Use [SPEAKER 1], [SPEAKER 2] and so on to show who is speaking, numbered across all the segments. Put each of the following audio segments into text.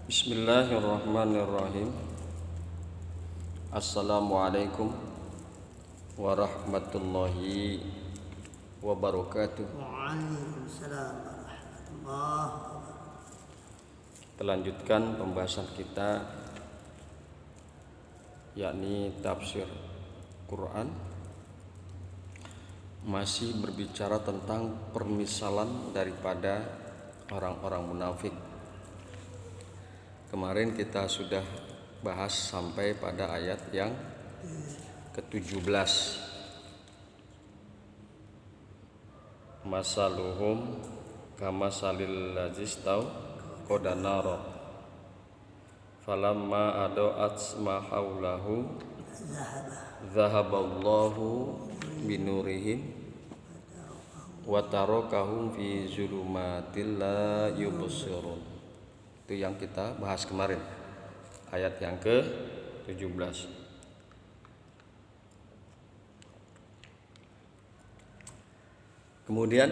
[SPEAKER 1] Bismillahirrahmanirrahim. Assalamualaikum warahmatullahi wabarakatuh.
[SPEAKER 2] Waalaikumsalam warahmatullahi wabarakatuh.
[SPEAKER 1] Kita lanjutkan pembahasan kita, yakni tafsir Quran. Masih berbicara tentang permisalan daripada orang-orang munafik. Kemarin kita sudah bahas sampai pada ayat yang ke-17. Masaluhum kamasalil lazistau qodanaro falamma ado'at ma haulahu zahaballahu binurihim wa tarakahum fi zulumatil la yubsirun. Itu yang kita bahas kemarin, ayat yang ke-17. Kemudian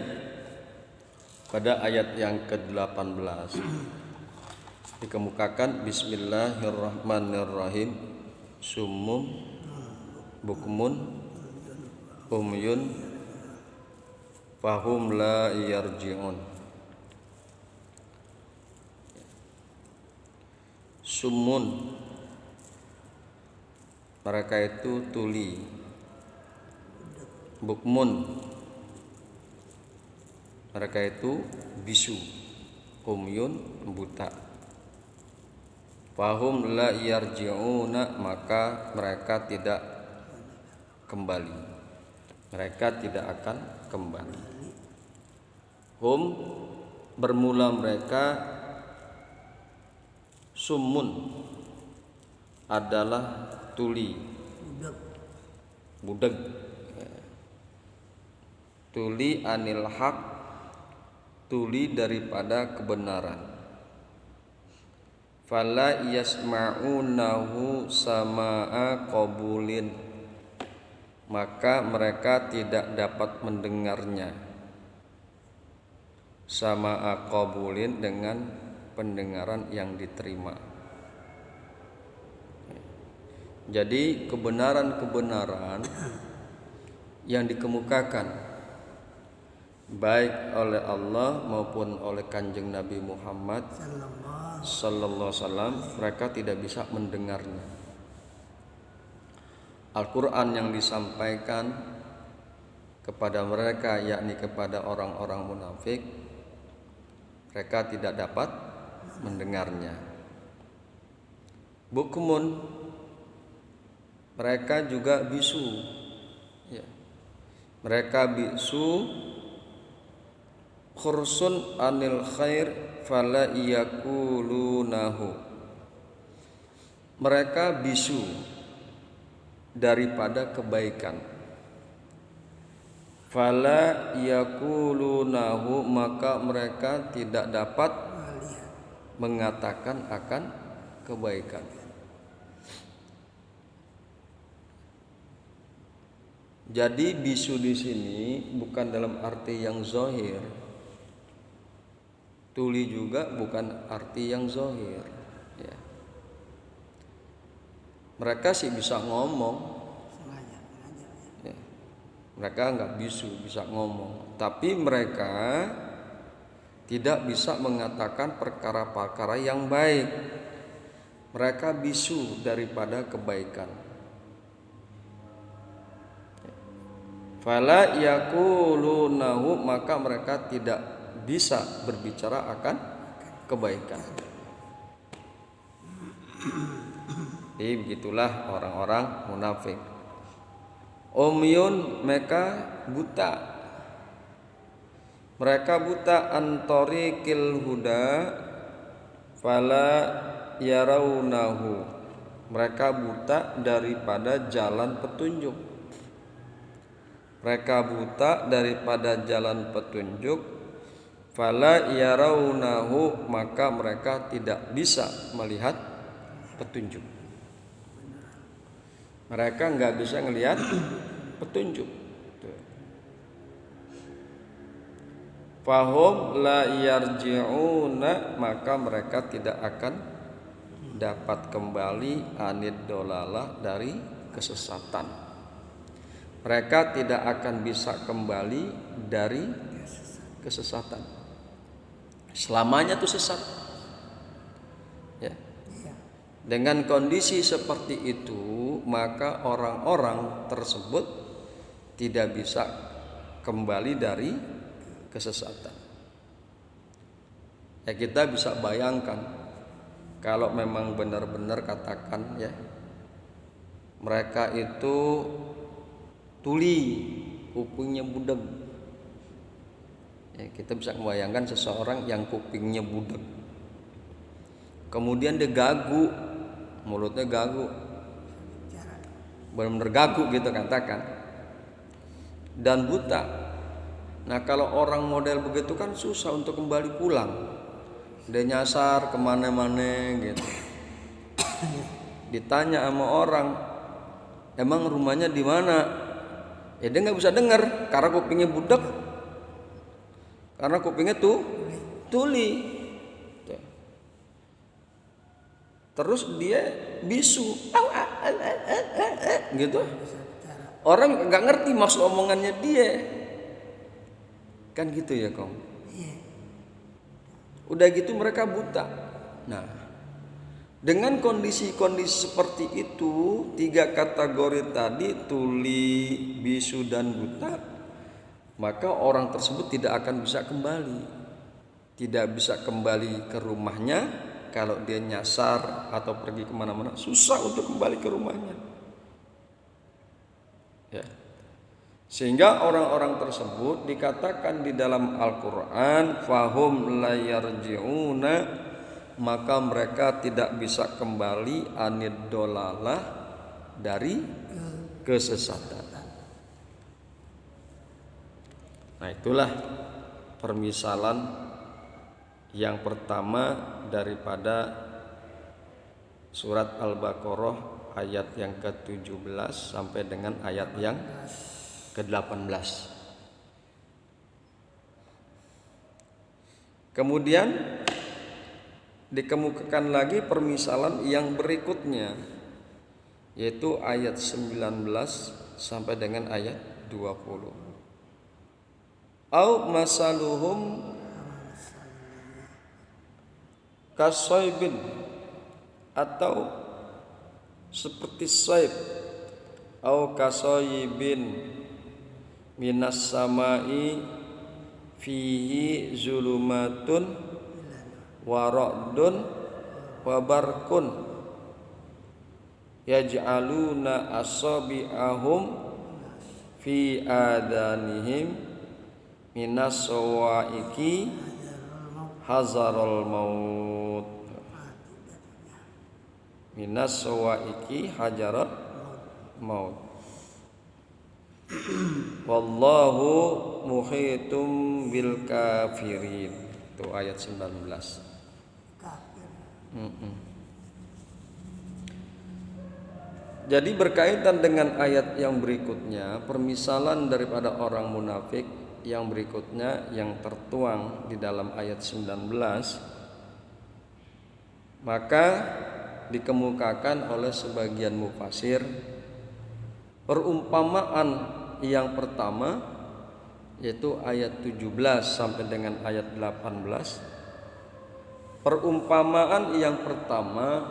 [SPEAKER 1] pada ayat yang ke-18 dikemukakan bismillahirrahmanirrahim, summum bukmun umyun fahum la yarji'un. Summun, mereka itu tuli. Bukmun, mereka itu bisu. Umyun, buta. Fahum la yarji'una, maka mereka tidak kembali. Mereka tidak akan kembali. Hum, bermula mereka. Summun adalah tuli, budeg. Tuli anil haq, tuli daripada kebenaran. Fala yasma'unahu sama'a qabulin, maka mereka tidak dapat mendengarnya. Sama'a qabulin, dengan pendengaran yang diterima. Jadi kebenaran-kebenaran yang dikemukakan baik oleh Allah maupun oleh Kanjeng Nabi Muhammad sallallahu alaihi wasallam, mereka tidak bisa mendengarnya. Al-Quran yang disampaikan kepada mereka, yakni kepada orang-orang munafik, mereka tidak dapat mendengarnya. Bukmun, mereka juga bisu, ya. Mereka bisu. Khursun anil khair fala yakulunahu, mereka bisu daripada kebaikan. Fala yakulunahu, maka mereka tidak dapat mengatakan akan kebaikan. Jadi bisu di sini bukan dalam arti yang zahir. Tuli juga bukan arti yang zahir, ya. Mereka sih bisa ngomong, ya. Mereka enggak bisu, bisa ngomong, tapi mereka tidak bisa mengatakan perkara-perkara yang baik. Mereka bisu daripada kebaikan. Fala yakulunahu, maka mereka tidak bisa berbicara akan kebaikan. Jadi begitulah orang-orang munafik. Umyun, mereka buta. Mereka buta antorikil huda fala yarawnahu, mereka buta daripada jalan petunjuk. Mereka buta daripada jalan petunjuk. Fala yarawnahu, maka mereka tidak bisa melihat petunjuk. Mereka enggak bisa melihat petunjuk. Fahum la yarji'una, maka mereka tidak akan dapat kembali anid dolalah dari kesesatan. Mereka tidak akan bisa kembali dari kesesatan. Selamanya itu sesat. Ya. Dengan kondisi seperti itu, maka orang-orang tersebut tidak bisa kembali dari kesesatan. Ya, kita bisa bayangkan kalau memang benar-benar katakan ya, mereka itu tuli, kupingnya budeg. Ya, kita bisa membayangkan seseorang yang kupingnya budeg, kemudian dia gagu, mulutnya gagu, benar-benar gagu gitu katakan, dan buta. Nah, kalau orang model begitu kan susah untuk kembali pulang. Dia nyasar kemana-mana gitu. Ditanya sama orang, emang rumahnya di mana? Ya dia nggak bisa dengar karena kupingnya budak, karena kupingnya tuh tuli. Terus dia bisu, gitu. Orang nggak ngerti maksud omongannya dia, kan gitu ya Kong. Udah gitu mereka buta. Nah, dengan kondisi-kondisi seperti itu, 3 kategori tadi, tuli, bisu, dan buta, maka orang tersebut tidak akan bisa kembali. Tidak bisa kembali ke rumahnya. Kalau dia nyasar atau pergi kemana-mana, susah untuk kembali ke rumahnya. Ya. Sehingga orang-orang tersebut dikatakan di dalam Al-Quran, fahum la yarji'una, maka mereka tidak bisa kembali anid dolalah dari kesesatan. Nah, itulah permisalan yang pertama daripada surat Al-Baqarah ayat yang ke-17 sampai dengan ayat yang ke-18. Kemudian dikemukakan lagi permisalan yang berikutnya, yaitu ayat 19 sampai dengan ayat 20. Au masaluhum kasaibin, atau seperti saib, au kasayibin minas samai fihi zulumatun wa ra'dun wa barkun yaj'aluna asabi'ahum fi adanihim minas sawaiki hazarul maut. Minas sawaiki hajarat maut. Wallahu muhitum bil kafirin. Itu ayat 19. Jadi berkaitan dengan ayat yang berikutnya, permisalan daripada orang munafik yang berikutnya yang tertuang di dalam ayat 19, maka dikemukakan oleh sebagian mufasir perumpamaan yang pertama, yaitu ayat 17 sampai dengan ayat 18. Perumpamaan yang pertama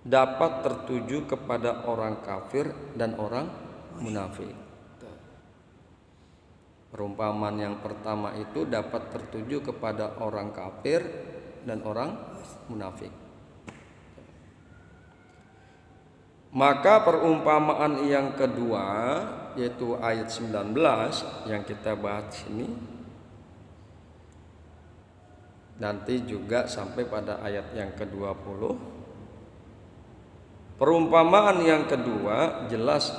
[SPEAKER 1] dapat tertuju kepada orang kafir dan orang munafik. Perumpamaan yang pertama itu dapat tertuju kepada orang kafir dan orang munafik. Maka perumpamaan yang kedua, yaitu ayat 19 yang kita bahas ini, nanti juga sampai pada ayat yang ke-20. Perumpamaan yang kedua jelas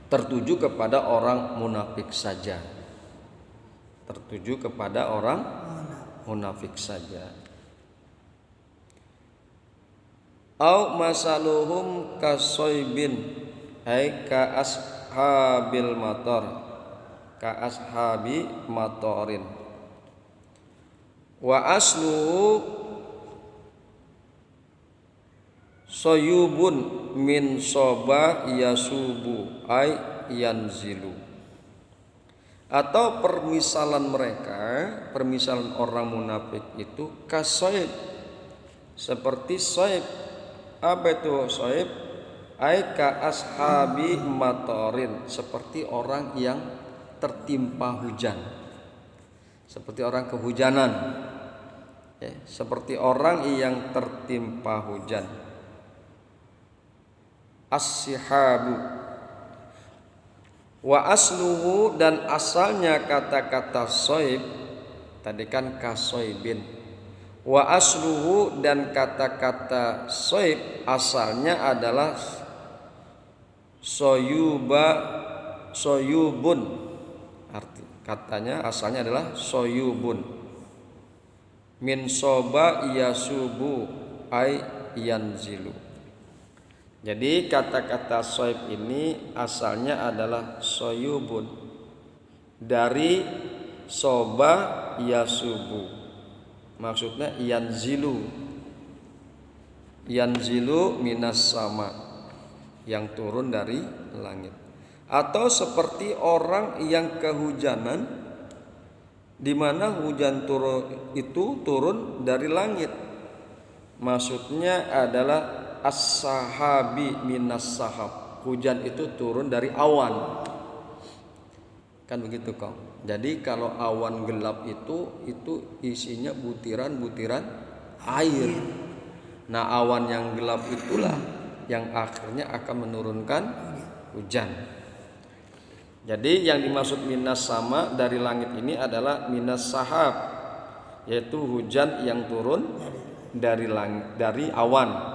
[SPEAKER 1] tertuju kepada orang munafik saja. Tertuju kepada orang munafik saja. Au masaluhum kasoibin, ay ka ashabil matar, ka ashabi matorin. Wa asluhu Soyubun min soba yasubu ay yanzilu. Atau permisalan mereka, permisalan orang munafik itu kasoib, seperti soib. Apa itu soib? Ay ka ashabi matorin, seperti orang yang tertimpa hujan, seperti orang kehujanan, ya, seperti orang yang tertimpa hujan. As-sihabu wa asluhu, dan asalnya kata-kata soib tadi kan kasoibin. Wa asluhu, dan kata-kata soib asalnya adalah soyubun. Arti katanya asalnya adalah soyubun. Min soba yasubu ay yanzilu. Jadi kata-kata soib ini asalnya adalah soyubun, dari soba yasubu, maksudnya yanzilu, yanzilu minas sama, yang turun dari langit. Atau seperti orang yang kehujanan, di mana hujan turun itu turun dari langit, maksudnya adalah as-sahabi minas sahab, hujan itu turun dari awan, kan begitu kok. Jadi kalau awan gelap itu isinya butiran-butiran air. Nah awan yang gelap itulah yang akhirnya akan menurunkan hujan. Jadi yang dimaksud minas sama dari langit ini adalah minas sahab, yaitu hujan yang turun dari langit, dari awan.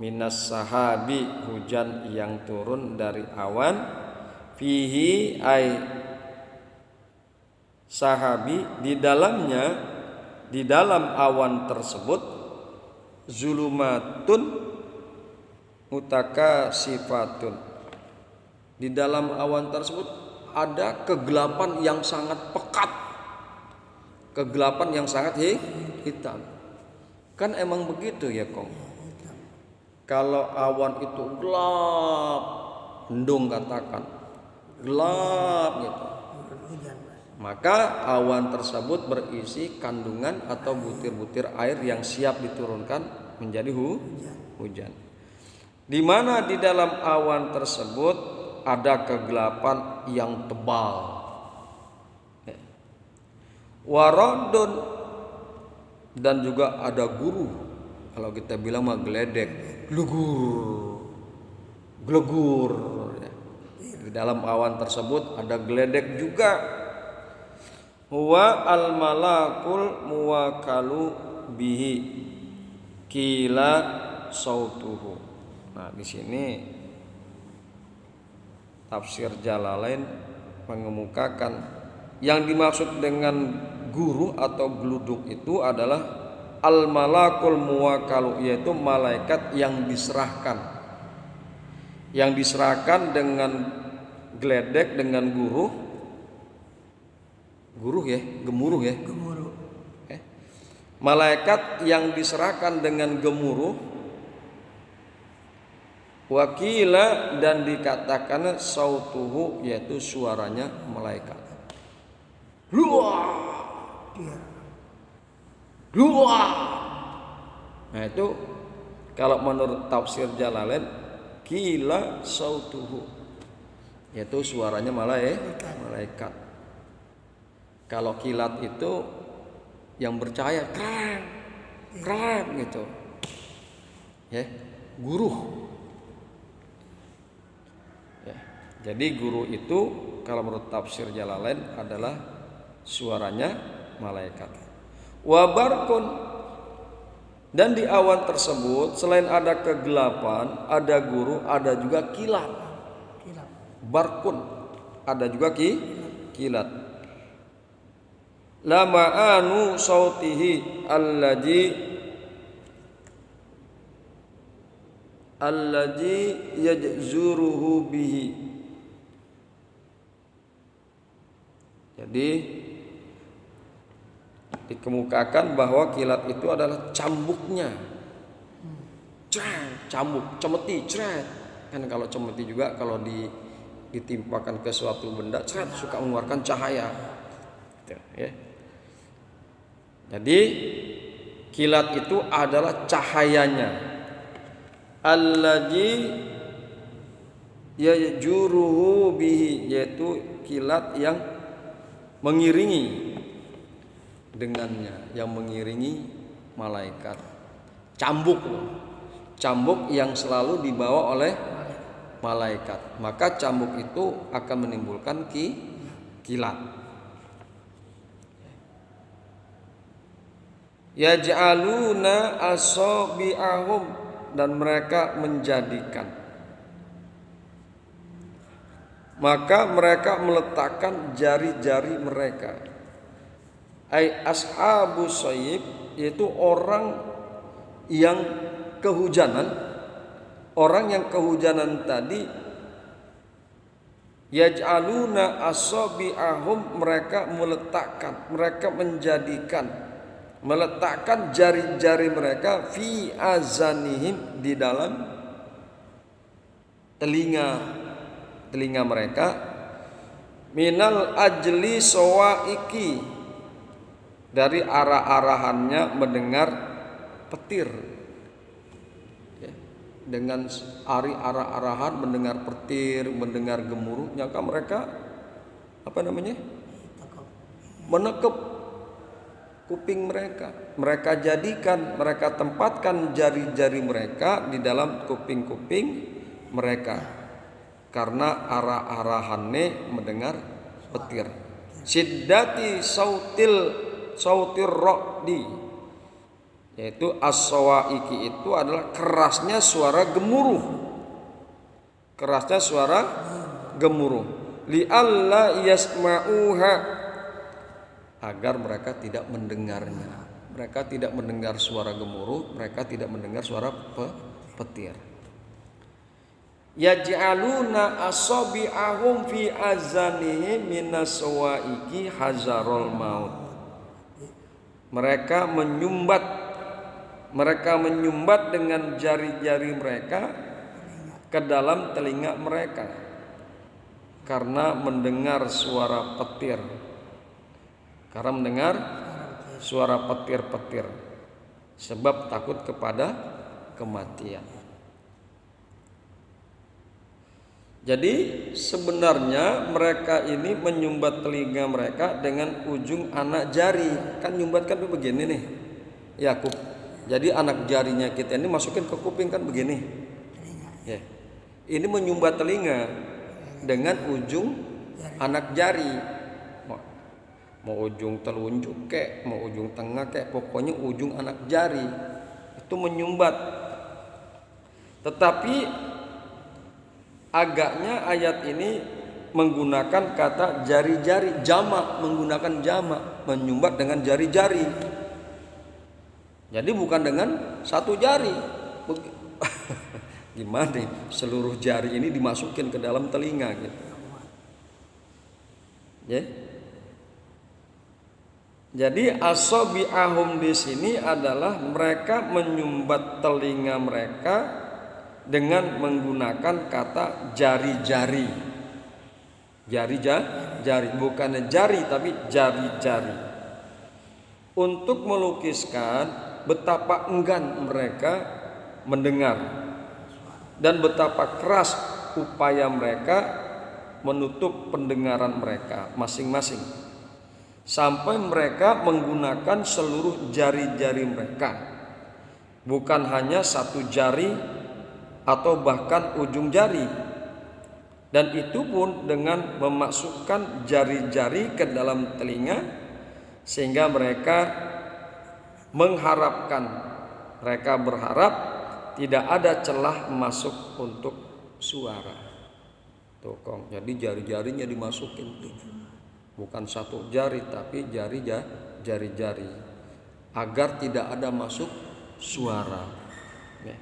[SPEAKER 1] Minas sahabi, hujan yang turun dari awan. Fihi ay sahabi, di dalamnya, di dalam awan tersebut, zulumatun mutaka sifatun, di dalam awan tersebut ada kegelapan yang sangat pekat, kegelapan yang sangat hitam. Kan emang begitu ya Kong. Kalau awan itu gelap, mendung katakan, gelap gitu, maka awan tersebut berisi kandungan atau butir-butir air yang siap diturunkan menjadi hujan. Di mana di dalam awan tersebut ada kegelapan yang tebal. Waradun, dan juga ada guru. Kalau kita bilang mah geledek, gelegur. Di dalam awan tersebut ada geledek juga. Huwa al malakul muwakalu bihi kila sautuhu. Nah di sini tafsir Jalalain mengemukakan yang dimaksud dengan guru atau geluduk itu adalah al-malakul muwakalu, yaitu malaikat yang diserahkan, dengan geledek, dengan gemuruh. Malaikat yang diserahkan dengan gemuruh. Wakila, dan dikatakan sautuhu, yaitu suaranya malaikat. Luah. Nah itu kalau menurut tafsir Jalalain, kila sautuhu, yaitu suaranya malaikat. Kalau kilat itu yang bercahaya, krang gitu, ya, guruh. Ya, jadi guru itu kalau menurut tafsir Jalalain adalah suaranya malaikat. Wabarkun, dan di awan tersebut selain ada kegelapan, ada guru, ada juga kilat. Barkun, ada juga kilat. Lama'anu sautihi allaji yajzuruhu bihi. Jadi dikemukakan bahwa kilat itu adalah cambuknya cret, cambuk, cemeti, cret. Kan kalau cemeti juga kalau ditimpakan ke suatu benda, cret, suka mengeluarkan cahaya. Gitu, ya. Jadi kilat itu adalah cahayanya. Allazi yajuruhu bihi, yaitu kilat yang mengiringi dengannya, yang mengiringi malaikat. Cambuk loh. Cambuk yang selalu dibawa oleh malaikat. Maka cambuk itu akan menimbulkan kilat. Yaj'aluna asabi'ahum, dan mereka menjadikan, maka mereka meletakkan jari-jari mereka. Ai ashabus sayyib, yaitu orang yang kehujanan. Orang yang kehujanan tadi, yaj'aluna asabi'ahum, mereka meletakkan, mereka meletakkan jari-jari mereka fi azanihim, di dalam telinga mereka, minal ajli sawaiki, dari arah-arahannya mendengar petir. Ya, dengan arah-arahan mendengar petir, mendengar gemuruh, nyangka mereka menekep kuping mereka. Mereka jadikan, mereka tempatkan jari-jari mereka di dalam kuping-kuping mereka, karena arah-arahannya mendengar petir. Siddati sautir ra'di, yaitu as-sawaiki itu adalah kerasnya suara gemuruh. Kerasnya suara gemuruh. Li alla yasma'uha, agar mereka tidak mendengarnya. Mereka tidak mendengar suara gemuruh, mereka tidak mendengar suara petir. Yaj'aluna asabi'ahum fi azanihim minas sawaiki hazarul maut. Mereka menyumbat dengan jari-jari mereka ke dalam telinga mereka, karena mendengar suara petir. Karena mendengar suara petir-petir, sebab takut kepada kematian. Jadi sebenarnya mereka ini menyumbat telinga mereka dengan ujung anak jari. Kan nyumbat kan begini nih, Yakub. Jadi anak jarinya kita ini masukin ke kuping kan begini. Ya. Ini menyumbat telinga dengan ujung anak jari. Mau ujung telunjuk kek, mau ujung tengah kek, pokoknya ujung anak jari itu menyumbat. Tetapi agaknya ayat ini menggunakan kata jari-jari, jamak, menggunakan jamak, menyumbat dengan jari-jari. Jadi bukan dengan satu jari. Gimana nih, seluruh jari ini dimasukin ke dalam telinga gitu. Ya. Jadi asabi'ahum di sini adalah mereka menyumbat telinga mereka dengan menggunakan kata jari-jari. Jari, bukan jari tapi jari-jari. Untuk melukiskan betapa enggan mereka mendengar dan betapa keras upaya mereka menutup pendengaran mereka masing-masing, sampai mereka menggunakan seluruh jari-jari mereka, bukan hanya satu jari atau bahkan ujung jari, dan itu pun dengan memasukkan jari-jari ke dalam telinga, sehingga mereka berharap tidak ada celah masuk untuk suara. Tuh Kong, jadi jari-jarinya dimasukin tuh. Bukan satu jari tapi jari-jari agar tidak ada masuk suara. Ya.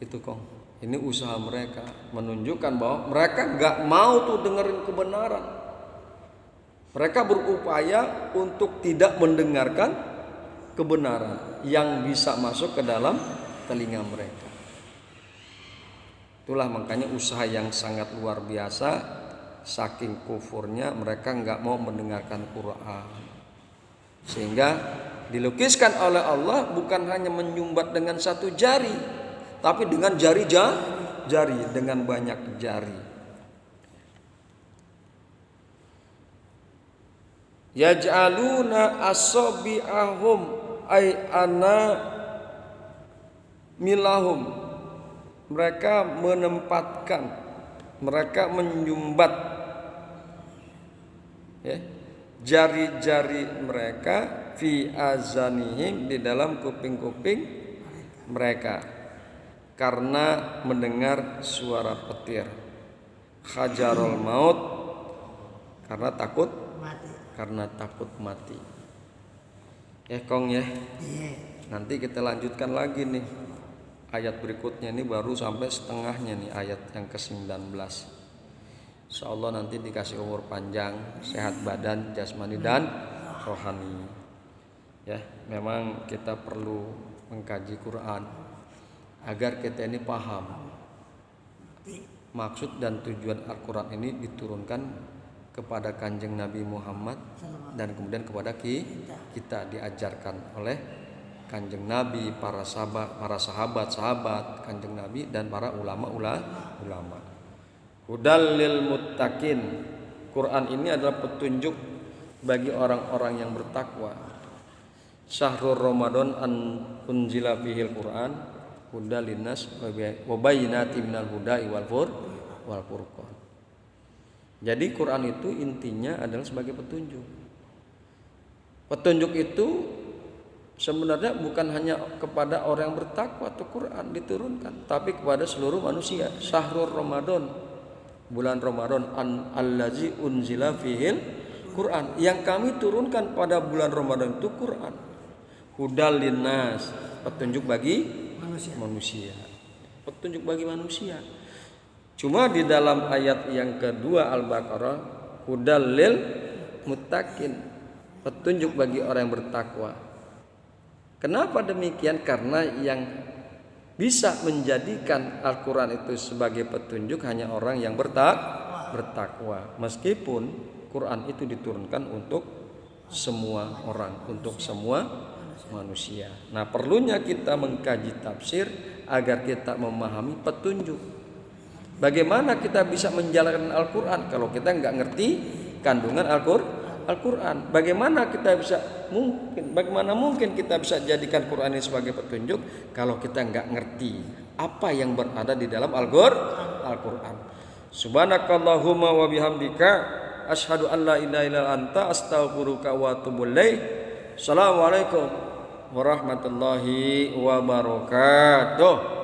[SPEAKER 1] Itu Kong. Ini usaha mereka menunjukkan bahwa mereka nggak mau tuh dengerin kebenaran. Mereka berupaya untuk tidak mendengarkan kebenaran yang bisa masuk ke dalam telinga mereka. Itulah makanya usaha yang sangat luar biasa, saking kufurnya mereka nggak mau mendengarkan Quran. Sehingga dilukiskan oleh Allah bukan hanya menyumbat dengan satu jari, tapi dengan jari dengan banyak jari. Yaj'aluna asabi'ahum ay ana milahum. Mereka menempatkan, mereka menyumbat jari-jari mereka fi azanihim, di dalam kuping-kuping mereka, karena mendengar suara petir. Hajarul maut, karena takut mati. Kong ya. Nanti kita lanjutkan lagi nih. Ayat berikutnya ini baru sampai setengahnya nih, ayat yang ke-19. Insyaallah nanti dikasih umur panjang, sehat badan, jasmani dan rohani. Ya, memang kita perlu mengkaji Quran agar kita ini paham maksud dan tujuan Al-Quran ini diturunkan kepada Kanjeng Nabi Muhammad dan kemudian kepada kita diajarkan oleh Kanjeng Nabi, para sahabat Kanjeng Nabi dan para ulama. Hudal lil muttaqin. Quran ini adalah petunjuk bagi orang-orang yang bertakwa. Syahrul Ramadan an unzila fihil Quran hudal linnas wa bayyinatin minal huda'i wal furqan. Jadi Quran itu intinya adalah sebagai petunjuk. Petunjuk itu sebenarnya bukan hanya kepada orang yang bertakwa atau Quran diturunkan, tapi kepada seluruh manusia. Syahrul Ramadan, bulan Ramadan, allazi unzila fihil Quran, yang kami turunkan pada bulan Ramadan itu Quran. Hudal linnas, petunjuk bagi manusia. Petunjuk bagi manusia. Cuma di dalam ayat yang kedua Al-Baqarah, hudal lil muttaqin, petunjuk bagi orang yang bertakwa. Kenapa demikian? Karena yang bisa menjadikan Al-Quran itu sebagai petunjuk hanya orang yang bertakwa. Meskipun Quran itu diturunkan untuk semua orang, untuk semua manusia. Nah, perlunya kita mengkaji tafsir agar kita memahami petunjuk. Bagaimana kita bisa menjalankan Al-Quran kalau kita nggak ngerti kandungan Al-Quran? Bagaimana mungkin kita bisa jadikan Quran ini sebagai petunjuk kalau kita nggak ngerti apa yang berada di dalam Al-Quran. Subhanakallahumma wa bihamdika asyhadu an la ilaha illa anta astaghfiruka wa atubu ilaik. Assalamualaikum warahmatullahi wabarakatuh.